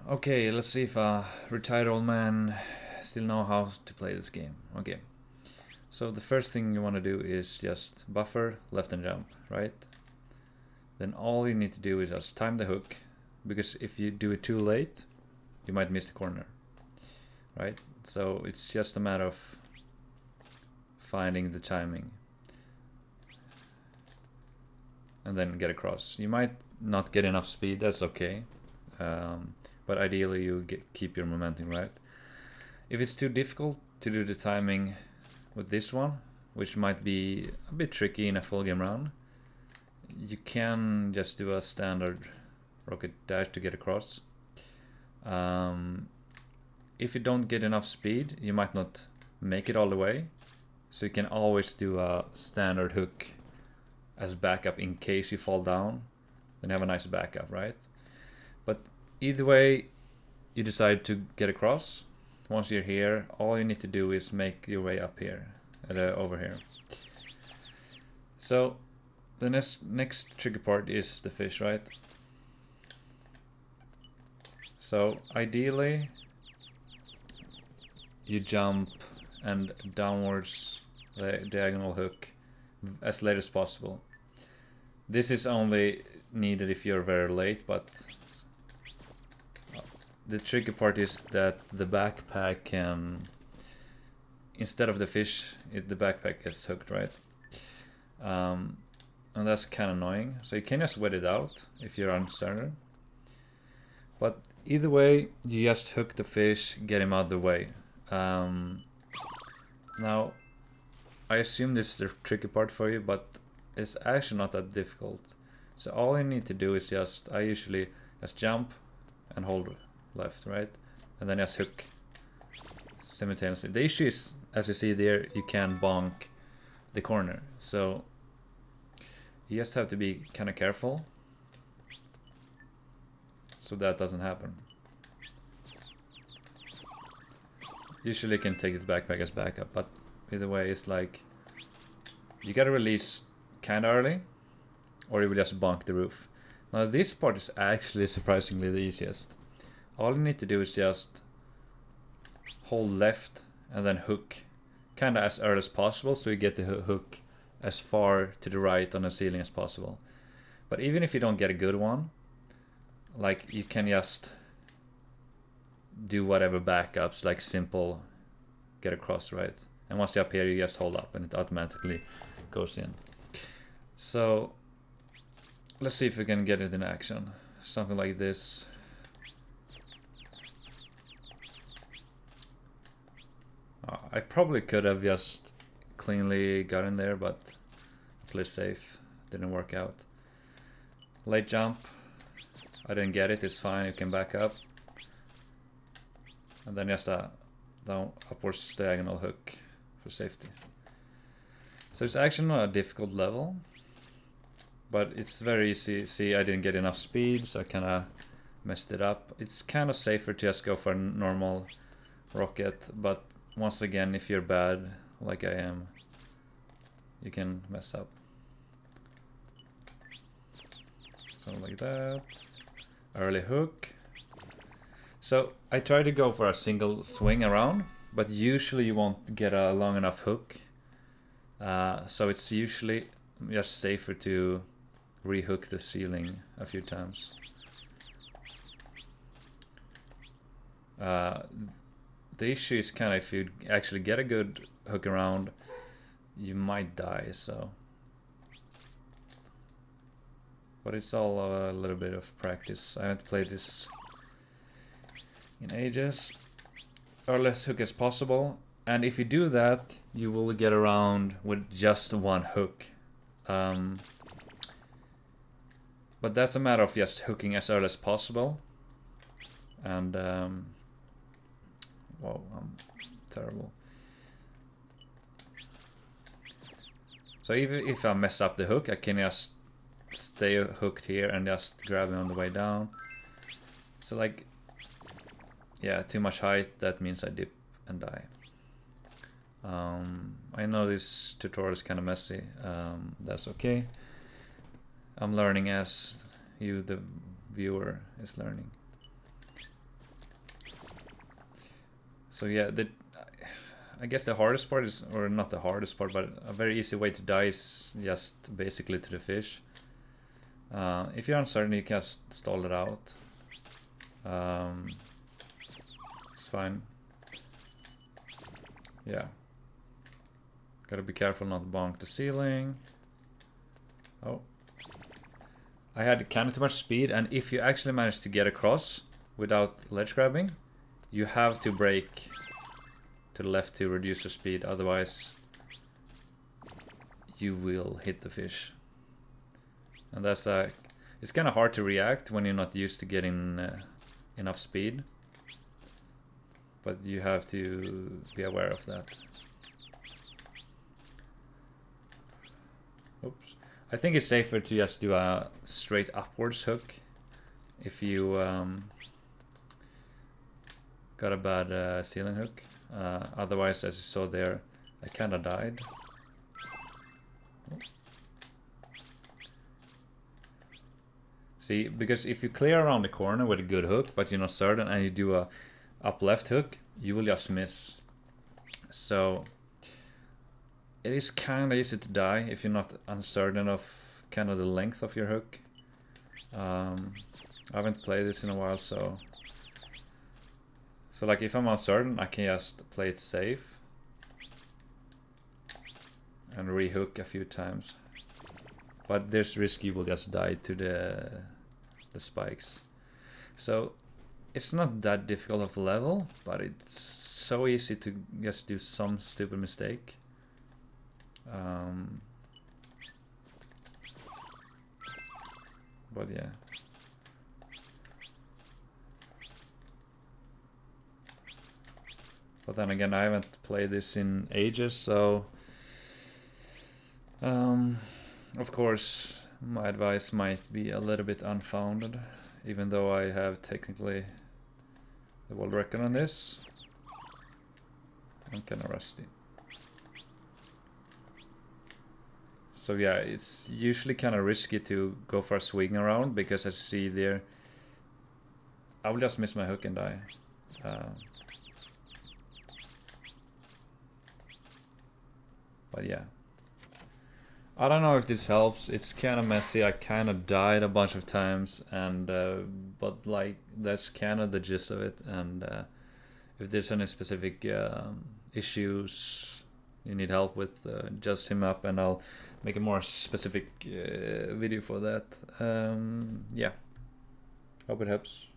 Okay, let's see if a retired old man still know how to play this game. Okay, so the first thing you want to do is just buffer, left and jump, right? Then all you need to do is just time the hook, because if you do it too late, you might miss the corner, right? So it's just a matter of finding the timing and then get across. You might not get enough speed, that's okay. But ideally you keep your momentum right. If it's too difficult to do the timing with this one, which might be a bit tricky in a full game round, you can just do a standard rocket dash to get across. If you don't get enough speed, you might not make it all the way, so you can always do a standard hook as backup in case you fall down. Then have a nice backup, right? But either way, you decide to get across. Once you're here, all you need to do is make your way up here, over here. So the next tricky part is the fish, right? So ideally, you jump and downwards the diagonal hook as late as possible. This is only needed if you're very late, but the tricky part is that the backpack can, instead of the fish, the backpack gets hooked, right? And that's kind of annoying. So you can just wait it out if you're uncertain. But either way, you just hook the fish, get him out of the way. Now, I assume this is the tricky part for you, but it's actually not that difficult. So all you need to do is I usually just jump and hold left, right? And then just hook simultaneously. The issue is, as you see there, you can bonk the corner. So you just have to be kind of careful so that doesn't happen. Usually you can take its backpack as backup, but either way it's like you gotta release kinda early or you will just bonk the roof. Now this part is actually surprisingly the easiest. All you need to do is just hold left and then hook kinda as early as possible, so you get the hook as far to the right on the ceiling as possible. But even if you don't get a good one, like you can just do whatever backups, like simple get across, right? And once you're up here, you just hold up and it automatically goes in. So let's see if we can get it in action. Something like this. I probably could have just cleanly got in there, but play safe. Didn't work out. Late jump. I didn't get it, it's fine, you can back up. And then just a down upwards diagonal hook for safety. So it's actually not a difficult level, but it's very easy. See, I didn't get enough speed, so I kind of messed it up. It's kind of safer to just go for a normal rocket, but once again, if you're bad, like I am, you can mess up. Something like that. Early hook. So I try to go for a single swing around, but usually you won't get a long enough hook. So it's usually just safer to rehook the ceiling a few times. The issue is kind of if you actually get a good hook around, you might die, so. But it's all a little bit of practice. I haven't played this in ages. Earliest hook as possible. And if you do that, you will get around with just one hook. But that's a matter of just hooking as early as possible. And whoa, I'm terrible. So even if I mess up the hook, I can just stay hooked here and just grab it on the way down. So like, yeah, too much height, that means I dip and die. I know this tutorial is kind of messy, that's okay. I'm learning as you, the viewer, is learning. So yeah, I guess the hardest part is, or not the hardest part, but a very easy way to die is just basically to the fish. If you're uncertain, you can just stall it out. It's fine. Yeah. Gotta be careful not to bonk the ceiling. Oh. I had kind of too much speed, and if you actually manage to get across without ledge grabbing, you have to brake to the left to reduce the speed, otherwise you will hit the fish. And that's it's kind of hard to react when you're not used to getting enough speed, but you have to be aware of that. Oops. I think it's safer to just do a straight upwards hook if you got a bad ceiling hook. Otherwise, as you saw there, I kind of died. See, because if you clear around the corner with a good hook, but you're not certain, and you do a up left hook, you will just miss. So it is kind of easy to die if you're not uncertain of kind of the length of your hook. I haven't played this in a while, so like if I'm uncertain, I can just play it safe and rehook a few times. But there's risk you will just die to the spikes. So it's not that difficult of a level, but it's so easy to just do some stupid mistake. But yeah. But then again, I haven't played this in ages, so of course my advice might be a little bit unfounded, even though I have technically the world record on this. I'm kind of rusty. So yeah, it's usually kind of risky to go for a swing around, because I see there, I will just miss my hook and die. But yeah, I don't know if this helps. It's kind of messy. I kind of died a bunch of times, and but like that's kind of the gist of it. And if there's any specific issues you need help with, just hit me up and I'll make a more specific video for that. Yeah, hope it helps.